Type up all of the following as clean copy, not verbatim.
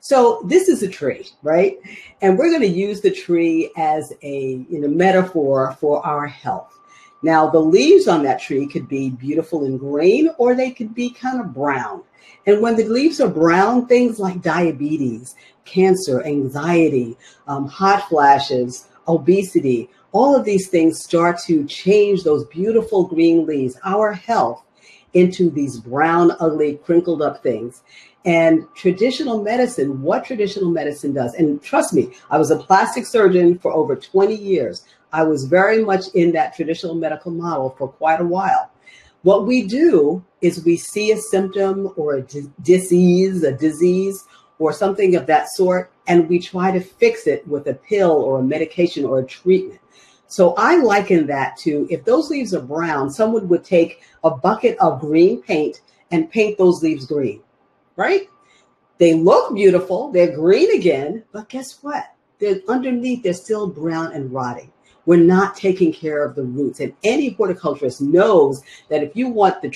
So this is a tree, right? And we're going to use the tree as a metaphor for our health. Now, the leaves on that tree could be beautiful and green, or they could be kind of brown. And when the leaves are brown, things like diabetes, cancer, anxiety, hot flashes, obesity, all of these things start to change those beautiful green leaves, our health, into these brown, ugly, crinkled up things. And traditional medicine, what traditional medicine does, and trust me, I was a plastic surgeon for over 20 years. I was very much in that traditional medical model for quite a while. What we do is we see a symptom or a disease, or something of that sort, and we try to fix it with a pill or a medication or a treatment. So I liken that to, if those leaves are brown, someone would take a bucket of green paint and paint those leaves green, right? They look beautiful, they're green again, but guess what? Underneath, they're still brown and rotting. We're not taking care of the roots. And any horticulturist knows that if you want the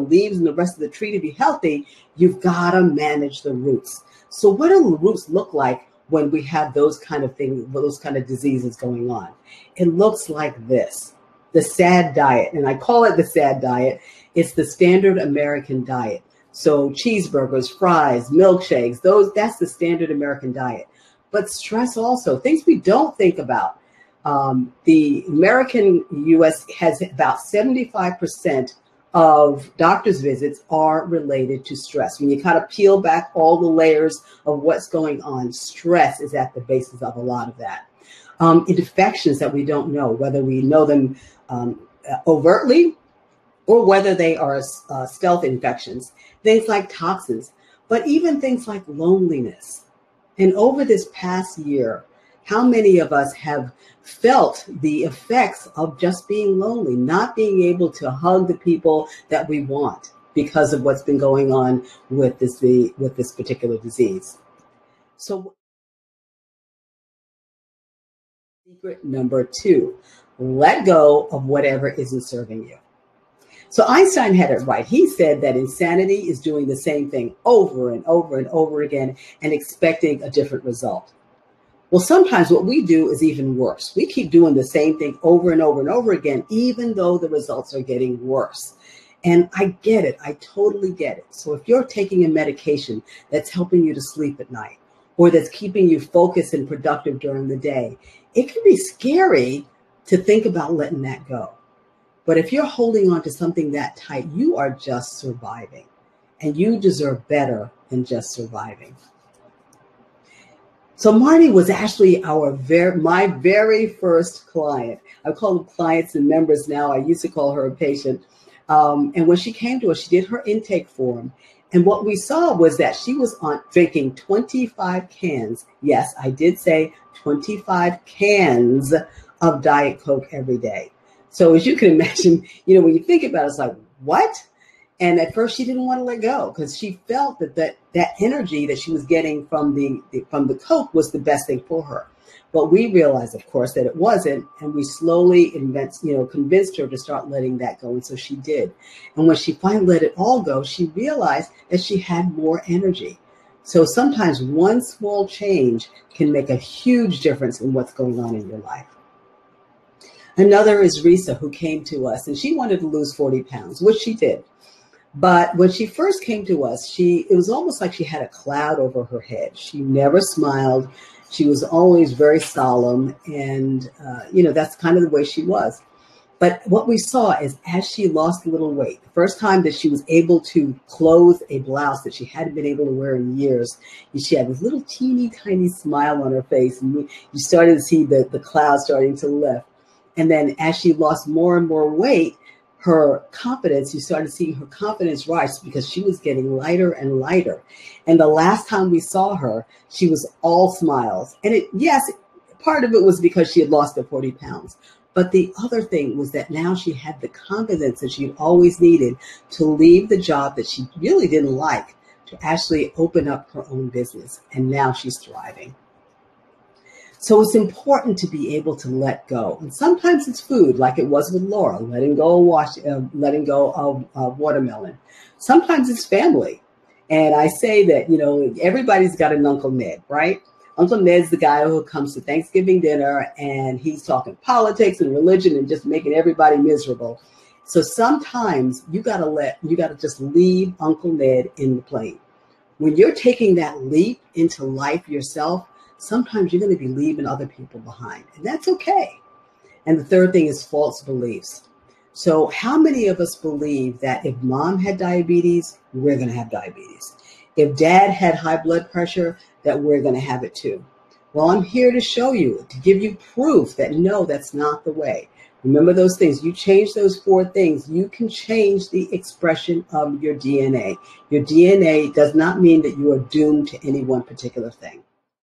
leaves and the rest of the tree to be healthy, you've got to manage the roots. So what do the roots look like when we have those kind of things, those kind of diseases going on? It looks like this, the SAD diet. And I call it the SAD diet. It's the standard American diet. So cheeseburgers, fries, milkshakes, that's the standard American diet. But stress also, things we don't think about. The American U.S. has about 75% of doctor's visits are related to stress. When you kind of peel back all the layers of what's going on, stress is at the basis of a lot of that. Infections that we don't know, whether we know them overtly or whether they are stealth infections, things like toxins, but even things like loneliness. And over this past year, how many of us have felt the effects of just being lonely, not being able to hug the people that we want because of what's been going on with this particular disease? So secret number 2, let go of whatever isn't serving you. So Einstein had it right. He said that insanity is doing the same thing over and over and over again and expecting a different result. Well, sometimes what we do is even worse. We keep doing the same thing over and over and over again, even though the results are getting worse. And I get it. I totally get it. So if you're taking a medication that's helping you to sleep at night, or that's keeping you focused and productive during the day, it can be scary to think about letting that go. But if you're holding on to something that tight, you are just surviving, and you deserve better than just surviving. So Marty was actually my very first client. I call them clients and members now. I used to call her a patient. And when she came to us, she did her intake form. And what we saw was that she was drinking 25 cans. Yes, I did say 25 cans of Diet Coke every day. So as you can imagine, when you think about it, it's like, what? And at first she didn't want to let go because she felt that energy that she was getting from the Coke was the best thing for her. But we realized, of course, that it wasn't. And we slowly convinced her to start letting that go. And so she did. And when she finally let it all go, she realized that she had more energy. So sometimes one small change can make a huge difference in what's going on in your life. Another is Risa, who came to us, and she wanted to lose 40 pounds, which she did. But when she first came to us, it was almost like she had a cloud over her head. She never smiled. She was always very solemn. And, that's kind of the way she was. But what we saw is as she lost a little weight, the first time that she was able to clothe a blouse that she hadn't been able to wear in years, she had this little teeny tiny smile on her face. And you started to see the cloud starting to lift. And then as she lost more and more weight, you started seeing her confidence rise because she was getting lighter and lighter. And the last time we saw her, she was all smiles. And part of it was because she had lost the 40 pounds. But the other thing was that now she had the confidence that she had always needed to leave the job that she really didn't like to actually open up her own business. And now she's thriving. So it's important to be able to let go. And sometimes it's food, like it was with Laura, letting go of watermelon. Sometimes it's family. And I say that, everybody's got an Uncle Ned, right? Uncle Ned's the guy who comes to Thanksgiving dinner and he's talking politics and religion and just making everybody miserable. So sometimes you got to just leave Uncle Ned in the plane. When you're taking that leap into life yourself, sometimes you're going to be leaving other people behind, and that's okay. And the third thing is false beliefs. So how many of us believe that if mom had diabetes, we're going to have diabetes? If dad had high blood pressure, that we're going to have it too? Well, I'm here to show you, to give you proof that no, that's not the way. Remember those things. You change those 4 things, you can change the expression of your DNA. Your DNA does not mean that you are doomed to any one particular thing.